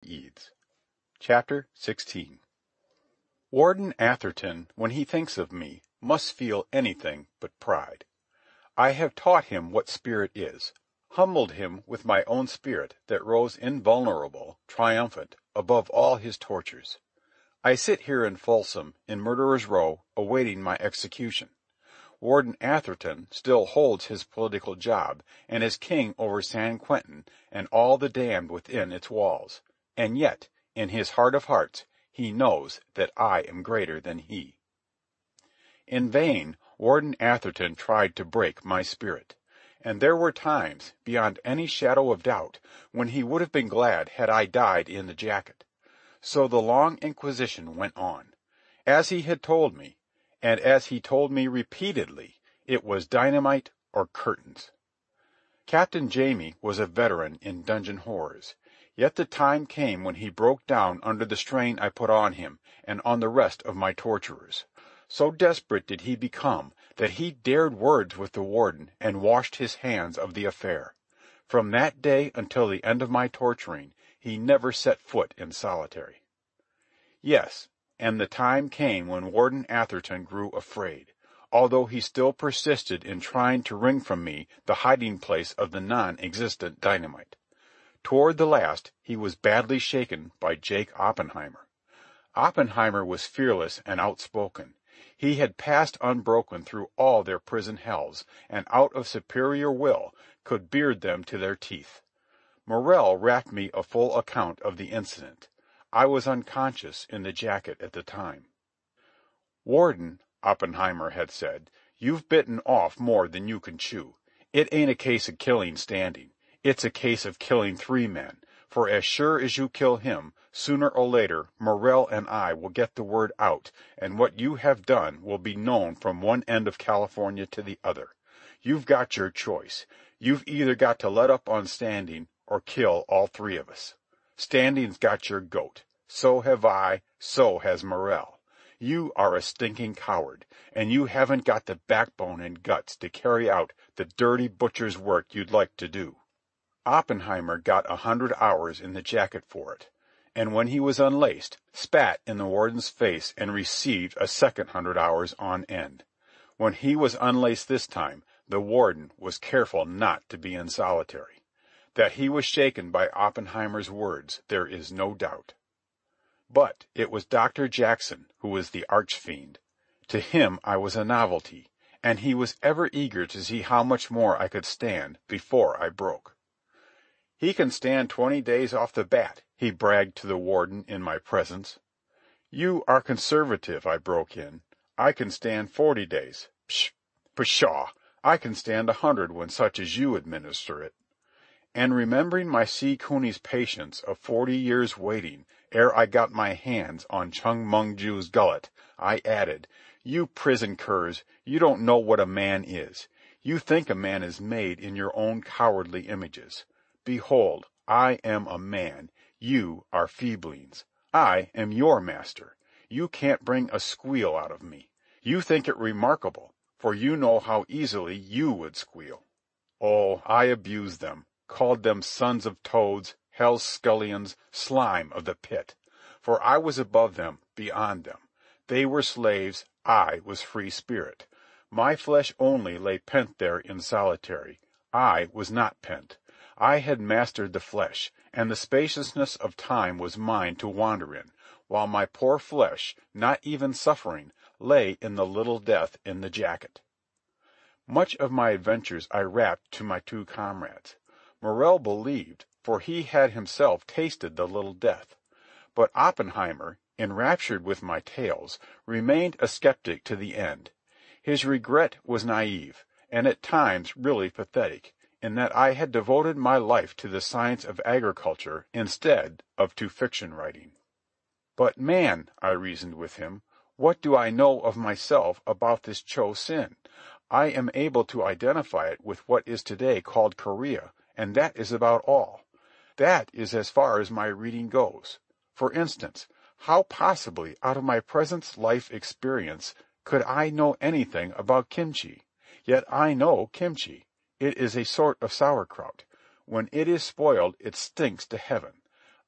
Eads. Chapter 16. Warden Atherton, when he thinks of me, must feel anything but pride. I have taught him what spirit is, humbled him with my own spirit that rose invulnerable, triumphant, above all his tortures. I sit here in Folsom, in Murderers' Row, awaiting my execution. Warden Atherton still holds his political job, and is king over San Quentin and all the damned within its walls. And yet, in his heart of hearts, he knows that I am greater than he. In vain, Warden Atherton tried to break my spirit, and there were times, beyond any shadow of doubt, when he would have been glad had I died in the jacket. So the long inquisition went on. As he had told me, and as he told me repeatedly, it was dynamite or curtains. Captain Jamie was a veteran in dungeon horrors. Yet the time came when he broke down under the strain I put on him and on the rest of my torturers. So desperate did he become that he dared words with the warden and washed his hands of the affair. From that day until the end of my torturing, he never set foot in solitary. Yes, and the time came when Warden Atherton grew afraid, although he still persisted in trying to wring from me the hiding-place of the non-existent dynamite. Toward the last, he was badly shaken by Jake Oppenheimer. Oppenheimer was fearless and outspoken. He had passed unbroken through all their prison hells, and out of superior will could beard them to their teeth. Morrell rapped me a full account of the incident. I was unconscious in the jacket at the time. "Warden," Oppenheimer had said, "you've bitten off more than you can chew. It ain't a case of killing standing. It's a case of killing 3 men, for as sure as you kill him, sooner or later Morrell and I will get the word out, and what you have done will be known from one end of California to the other. You've got your choice. You've either got to let up on Standing or kill all 3 of us. Standing's got your goat. So have I. So has Morrell. You are a stinking coward, and you haven't got the backbone and guts to carry out the dirty butcher's work you'd like to do." Oppenheimer got 100 hours in the jacket for it, and when he was unlaced, spat in the warden's face and received a second 100 hours on end. When he was unlaced this time, the warden was careful not to be in solitary. That he was shaken by Oppenheimer's words, there is no doubt. But it was Dr. Jackson who was the arch-fiend. To him I was a novelty, and he was ever eager to see how much more I could stand before I broke. "He can stand 20 days off the bat," he bragged to the warden in my presence. "You are conservative," I broke in. "I can stand 40 days. Pshaw! I can stand 100 when such as you administer it." And remembering my sea cuny's patience of 40 years waiting ere I got my hands on Chung Mung Ju's gullet, I added, "You prison curs, you don't know what a man is. You think a man is made in your own cowardly images. Behold, I am a man. You are feeblings. I am your master. You can't bring a squeal out of me. You think it remarkable, for you know how easily you would squeal." Oh, I abused them, called them sons of toads, hell's scullions, slime of the pit. For I was above them, beyond them. They were slaves, I was free spirit. My flesh only lay pent there in solitary. I was not pent. I had mastered the flesh, and the spaciousness of time was mine to wander in, while my poor flesh, not even suffering, lay in the little death in the jacket. Much of my adventures I rapped to my 2 comrades. Morrell believed, for he had himself tasted the little death. But Oppenheimer, enraptured with my tales, remained a skeptic to the end. His regret was naive, and at times really pathetic, in that I had devoted my life to the science of agriculture instead of to fiction writing. "But, man," I reasoned with him, "what do I know of myself about this Cho Sin? I am able to identify it with what is today called Korea, and that is about all. That is as far as my reading goes. For instance, how possibly out of my present life experience could I know anything about kimchi? Yet I know kimchi. It is a sort of sauerkraut. When it is spoiled, it stinks to heaven.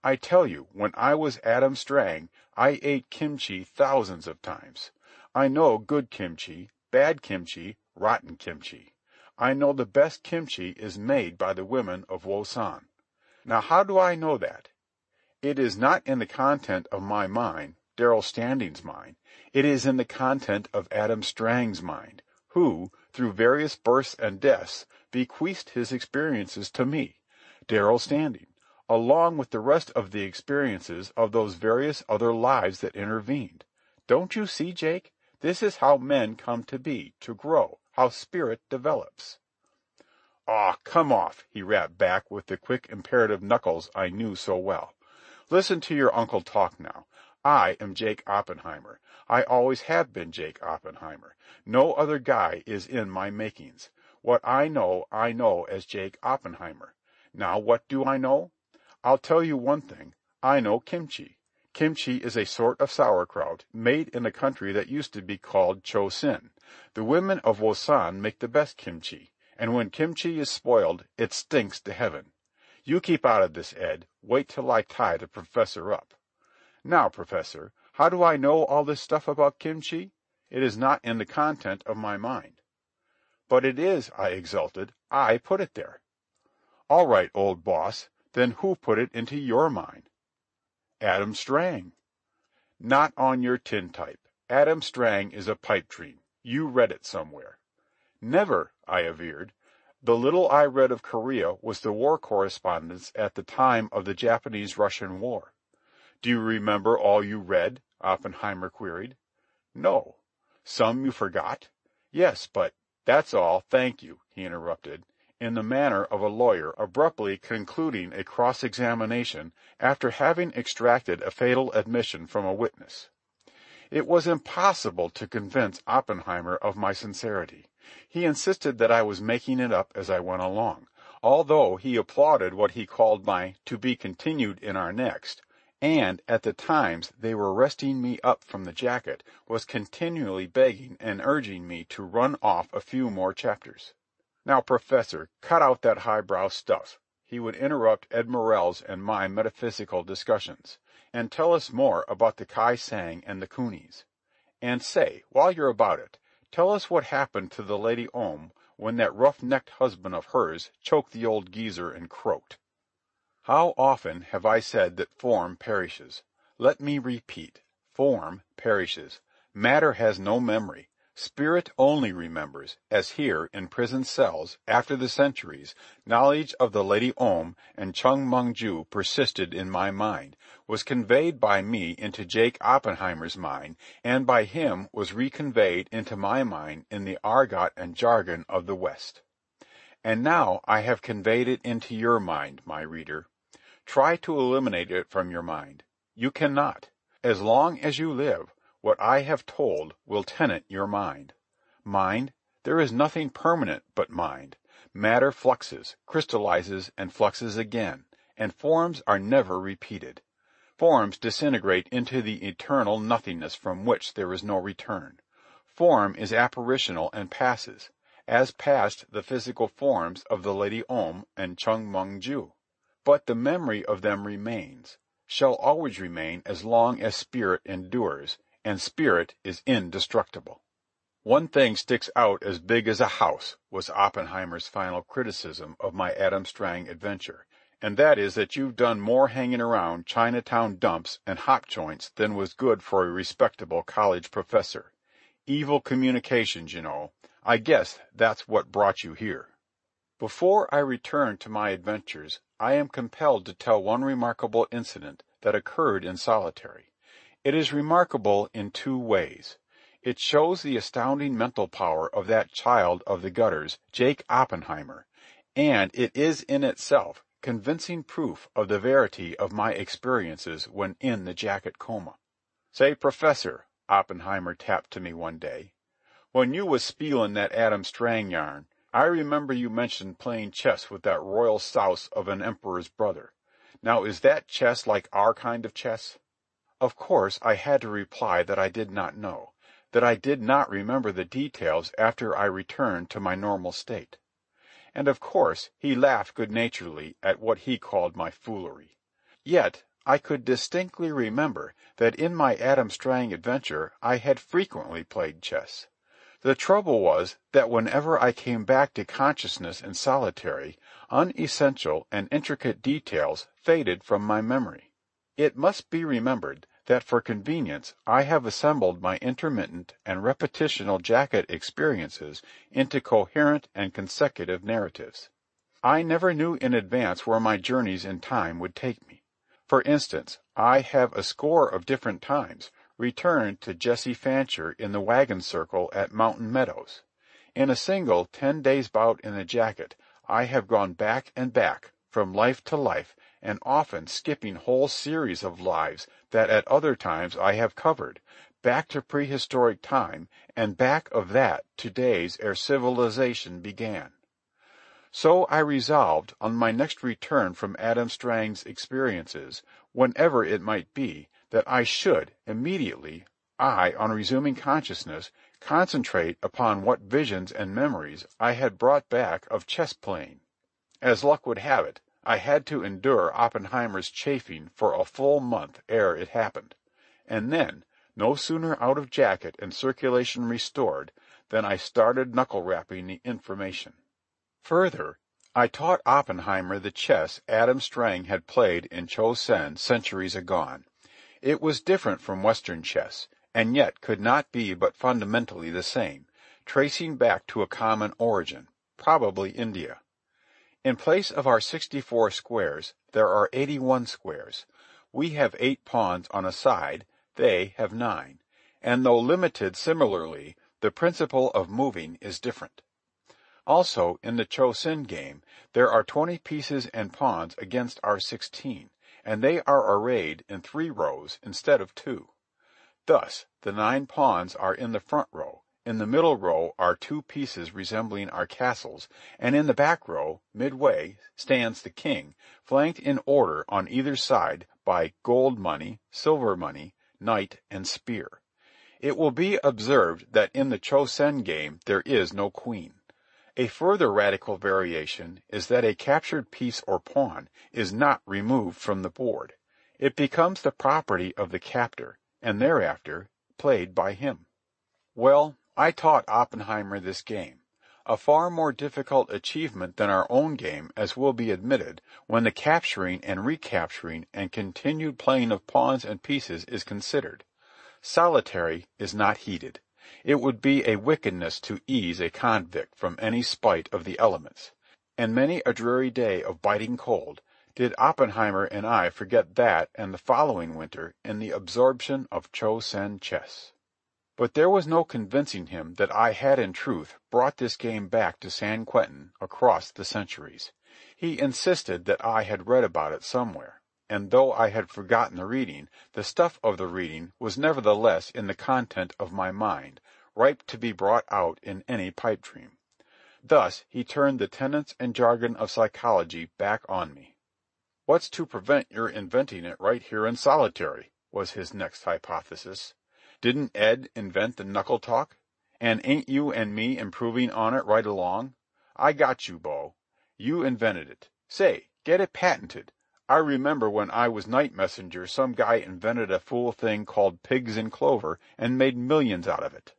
I tell you, when I was Adam Strang, I ate kimchi thousands of times. I know good kimchi, bad kimchi, rotten kimchi. I know the best kimchi is made by the women of Wosan. Now how do I know that? It is not in the content of my mind, Darrell Standing's mind. It is in the content of Adam Strang's mind, who, through various births and deaths, bequeathed his experiences to me, Darrell Standing, along with the rest of the experiences of those various other lives that intervened. Don't you see, Jake? This is how men come to be, to grow, how spirit develops. "Aw, come off," he rapped back with the quick, imperative knuckles I knew so well. "Listen to your uncle talk now. I am Jake Oppenheimer. I always have been Jake Oppenheimer. No other guy is in my makings. What I know as Jake Oppenheimer. Now what do I know? I'll tell you one thing. I know kimchi. Kimchi is a sort of sauerkraut made in a country that used to be called Chosin. The women of Wosan make the best kimchi, and when kimchi is spoiled, it stinks to heaven. You keep out of this, Ed. Wait till I tie the professor up. Now, Professor, how do I know all this stuff about kimchi? It is not in the content of my mind." "But it is," I exulted. "I put it there." "All right, old boss. Then who put it into your mind?" "Adam Strang." "Not on your tintype. Adam Strang is a pipe dream. You read it somewhere." "Never," I averred. "The little I read of Korea was the war correspondence at the time of the Japanese-Russian War." "Do you remember all you read?" Oppenheimer queried. "No." "Some you forgot?" "Yes, but—" "That's all, thank you," he interrupted, in the manner of a lawyer abruptly concluding a cross-examination after having extracted a fatal admission from a witness. It was impossible to convince Oppenheimer of my sincerity. He insisted that I was making it up as I went along, although he applauded what he called my "to be continued in our next," and at the times they were resting me up from the jacket was continually begging and urging me to run off a few more chapters. "Now, Professor, cut out that highbrow stuff," he would interrupt Ed Morrell's and my metaphysical discussions, "and tell us more about the Kai Sang and the Coonies. And say, while you're about it, tell us what happened to the Lady Om when that rough-necked husband of hers choked the old geezer and croaked." How often have I said that form perishes? Let me repeat. Form perishes. Matter has no memory. Spirit only remembers, as here, in prison cells, after the centuries, knowledge of the Lady Om and Chung Mung Ju persisted in my mind, was conveyed by me into Jake Oppenheimer's mind, and by him was reconveyed into my mind in the argot and jargon of the West. And now I have conveyed it into your mind, my reader. Try to eliminate it from your mind. You cannot. As long as you live, what I have told will tenant your mind. Mind? There is nothing permanent but mind. Matter fluxes, crystallizes, and fluxes again, and forms are never repeated. Forms disintegrate into the eternal nothingness from which there is no return. Form is apparitional and passes, as passed the physical forms of the Lady Om and Chung Mung Ju. But the memory of them remains, shall always remain as long as spirit endures, and spirit is indestructible. "One thing sticks out as big as a house," was Oppenheimer's final criticism of my Adam Strang adventure, "and that is that you've done more hanging around Chinatown dumps and hop joints than was good for a respectable college professor. Evil communications, you know. I guess that's what brought you here." Before I return to my adventures, I am compelled to tell one remarkable incident that occurred in solitary. It is remarkable in two ways. It shows the astounding mental power of that child of the gutters, Jake Oppenheimer, and it is in itself convincing proof of the verity of my experiences when in the jacket coma. "Say, Professor," Oppenheimer tapped to me one day, "when you was spielin' that Adam Strang yarn, I remember you mentioned playing chess with that royal souse of an emperor's brother. Now is that chess like our kind of chess?" Of course I had to reply that I did not know, that I did not remember the details after I returned to my normal state. And of course he laughed good-naturedly at what he called my foolery. Yet I could distinctly remember that in my Adam Strang adventure I had frequently played chess. The trouble was that whenever I came back to consciousness in solitary, unessential and intricate details faded from my memory. It must be remembered that for convenience I have assembled my intermittent and repetitional jacket experiences into coherent and consecutive narratives. I never knew in advance where my journeys in time would take me. For instance, I have a score of different times returned to Jesse Fancher in the wagon circle at Mountain Meadows. In a single 10 days' bout in the jacket, I have gone back and back, from life to life, and often skipping whole series of lives that at other times I have covered, back to prehistoric time, and back of that to days ere civilization began. So I resolved, on my next return from Adam Strang's experiences, whenever it might be, that I should, immediately, on resuming consciousness, concentrate upon what visions and memories I had brought back of chess-playing. As luck would have it, I had to endure Oppenheimer's chaffing for a full month ere it happened, and then, no sooner out of jacket and circulation restored, than I started knuckle-rapping the information. Further, I taught Oppenheimer the chess Adam Strang had played in Cho Sen centuries agone. It was different from Western chess, and yet could not be but fundamentally the same, tracing back to a common origin, probably India. In place of our 64 squares, there are 81 squares. We have 8 pawns on a side, they have 9, and though limited similarly, the principle of moving is different. Also, in the Cho Sen game, there are 20 pieces and pawns against our 16, and they are arrayed in 3 rows instead of 2. Thus, the 9 pawns are in the front row, in the middle row are 2 pieces resembling our castles, and in the back row, midway, stands the king, flanked in order on either side by gold money, silver money, knight, and spear. It will be observed that in the Cho Sen game there is no queen. A further radical variation is that a captured piece or pawn is not removed from the board. It becomes the property of the captor, and thereafter played by him. Well, I taught Oppenheimer this game, a far more difficult achievement than our own game, as will be admitted, when the capturing and recapturing and continued playing of pawns and pieces is considered. Solitary is not heated. It would be a wickedness to ease a convict from any spite of the elements, and many a dreary day of biting cold did Oppenheimer and I forget that and the following winter in the absorption of Cho Sen chess. But there was no convincing him that I had in truth brought this game back to San Quentin across the centuries. He insisted that I had read about it somewhere, and though I had forgotten the reading, the stuff of the reading was nevertheless in the content of my mind, ripe to be brought out in any pipe dream. Thus he turned the tenets and jargon of psychology back on me. "What's to prevent your inventing it right here in solitary?" was his next hypothesis. "Didn't Ed invent the knuckle talk? And ain't you and me improving on it right along? I got you, Bo. You invented it. Say, get it patented. I remember when I was night messenger some guy invented a fool thing called pigs in clover and made millions out of it."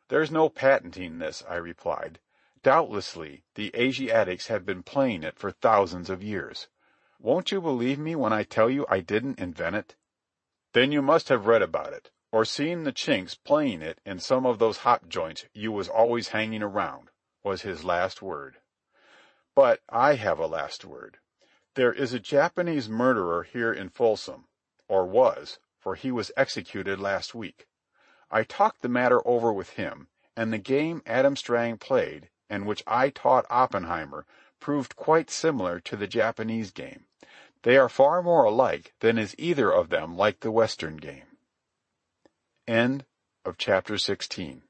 "There's no patenting this," I replied. "Doubtlessly the Asiatics have been playing it for thousands of years. Won't you believe me when I tell you I didn't invent it?" "Then you must have read about it, or seen the Chinks playing it in some of those hop joints you was always hanging around," was his last word. But I have a last word. There is a Japanese murderer here in Folsom, or was, for he was executed last week. I talked the matter over with him, and the game Adam Strang played, and which I taught Oppenheimer, proved quite similar to the Japanese game. They are far more alike than is either of them like the Western game. End of chapter 16.